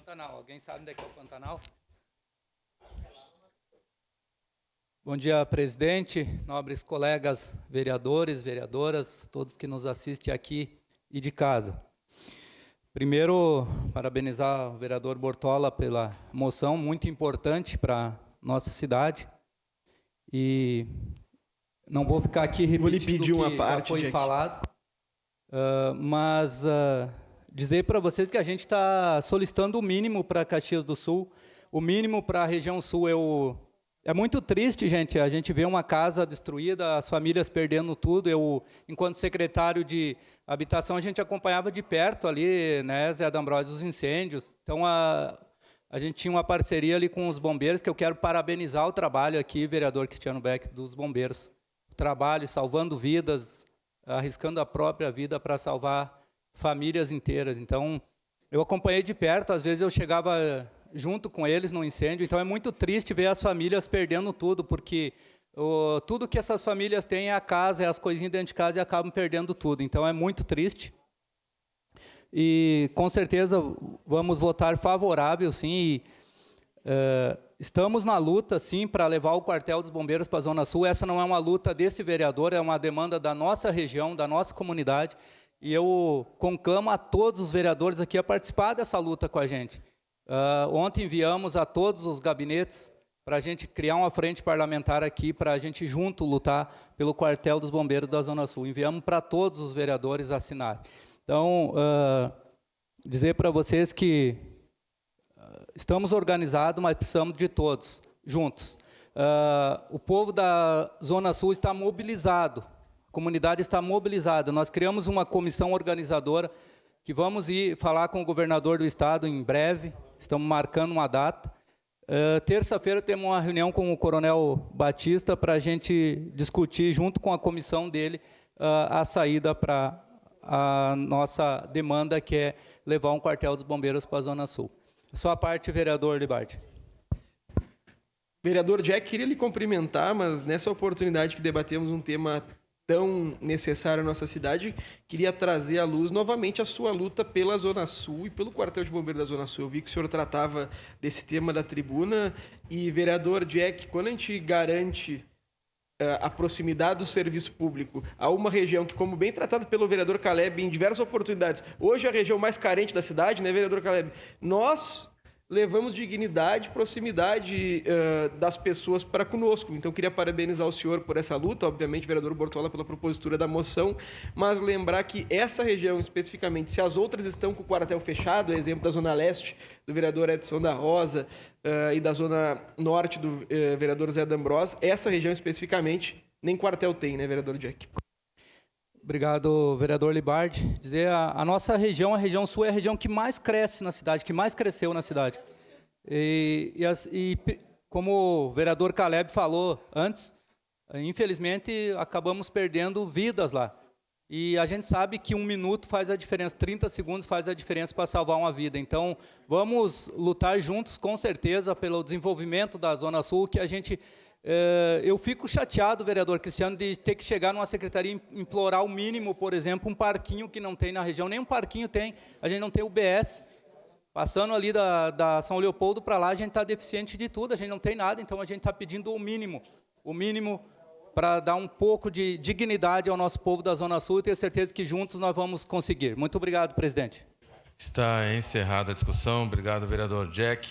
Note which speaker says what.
Speaker 1: Pantanal. Alguém sabe onde é que é o Pantanal? Bom dia, presidente, nobres colegas vereadores, vereadoras, todos que nos assistem aqui e de casa. Primeiro, parabenizar o vereador Bortola pela moção muito importante para a nossa cidade. E não vou ficar aqui repetindo o que já foi falado, mas dizer para vocês que a gente está solicitando o mínimo para Caxias do Sul, o mínimo para a região sul. É muito triste, gente, a gente vê uma casa destruída, as famílias perdendo tudo. Eu, enquanto secretário de habitação, a gente acompanhava de perto ali, né, Zé D'Ambrosio, os incêndios. Então, a gente tinha uma parceria ali com os bombeiros, que eu quero parabenizar o trabalho aqui, vereador Cristiano Beck, dos bombeiros. O trabalho salvando vidas, arriscando a própria vida para salvar famílias inteiras. Então, eu acompanhei de perto, às vezes eu chegava junto com eles no incêndio, então é muito triste ver as famílias perdendo tudo, porque tudo que essas famílias têm é a casa, é as coisinhas dentro de casa e acabam perdendo tudo. Então é muito triste. E com certeza vamos votar favorável, sim. E, estamos na luta, sim, para levar o quartel dos bombeiros para a Zona Sul. Essa não é uma luta desse vereador, é uma demanda da nossa região, da nossa comunidade. E eu conclamo a todos os vereadores aqui a participar dessa luta com a gente. Ontem enviamos a todos os gabinetes para a gente criar uma frente parlamentar aqui, para a gente junto lutar pelo quartel dos bombeiros da Zona Sul. Enviamos para todos os vereadores assinar. Então, dizer para vocês que estamos organizados, mas precisamos de todos, juntos. O povo da Zona Sul está mobilizado, a comunidade está mobilizada. Nós criamos uma comissão organizadora que vamos ir falar com o governador do estado em breve, estamos marcando uma data. Terça-feira temos uma reunião com o coronel Batista para a gente discutir, junto com a comissão dele, a saída para a nossa demanda, que é levar um quartel dos bombeiros para a Zona Sul. Só a parte, vereador Libardi.
Speaker 2: Vereador Jack, queria lhe cumprimentar, mas nessa oportunidade que debatemos um tema tão necessário à nossa cidade, queria trazer à luz novamente a sua luta pela Zona Sul e pelo quartel de bombeiros da Zona Sul. Eu vi que o senhor tratava desse tema da tribuna. E, vereador Jack, quando a gente garante a proximidade do serviço público a uma região que, como bem tratado pelo vereador Caleb em diversas oportunidades, hoje é a região mais carente da cidade, né, vereador Caleb? Nós levamos dignidade, proximidade das pessoas para conosco. Então, queria parabenizar o senhor por essa luta, obviamente, vereador Bortola, pela propositura da moção, mas lembrar que essa região, especificamente, se as outras estão com o quartel fechado, exemplo da Zona Leste, do vereador Edson da Rosa, e da Zona Norte, do vereador Zé D'Ambrosio, essa região, especificamente, nem quartel tem, né, vereador Jack?
Speaker 1: Obrigado, vereador Libardi. Dizer, a nossa região, a região sul, é a região que mais cresce na cidade, que mais cresceu na cidade. E como o vereador Caleb falou antes, infelizmente, acabamos perdendo vidas lá. E a gente sabe que 1 minuto faz a diferença, 30 segundos faz a diferença para salvar uma vida. Então, vamos lutar juntos, com certeza, pelo desenvolvimento da Zona Sul, que a gente... eu fico chateado, vereador Cristiano, de ter que chegar numa secretaria e implorar o mínimo, por exemplo, um parquinho que não tem na região. Nem um parquinho tem, a gente não tem UBS. Passando ali da São Leopoldo para lá, a gente está deficiente de tudo, a gente não tem nada, então a gente está pedindo o mínimo para dar um pouco de dignidade ao nosso povo da Zona Sul, e tenho certeza que juntos nós vamos conseguir. Muito obrigado, presidente.
Speaker 3: Está encerrada a discussão. Obrigado, vereador Jack.